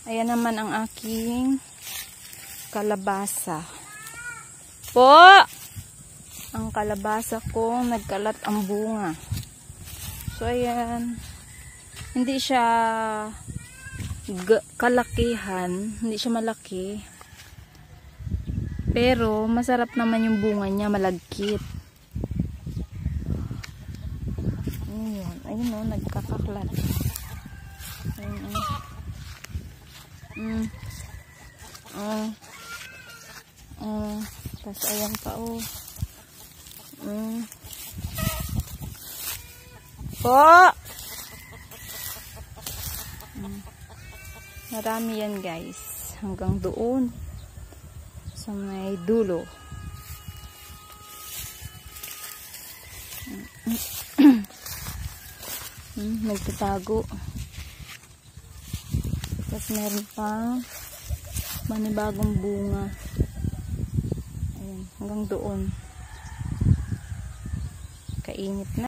Ayan naman ang aking kalabasa. Po! Ang kalabasa kong nagkalat ang bunga. So, ayan. Hindi siya kalakihan. Hindi siya malaki. Pero, masarap naman yung bunga niya. Malagkit. Ayan. Ayun o, nagkakaklat. Ayun o. Tapos ayan pa oh. Po! Marami yan guys. Hanggang doon. Sa may dulo. Nagtatago. Tapos meron pang manibagong bunga. Ayan, hanggang doon. Kainit na.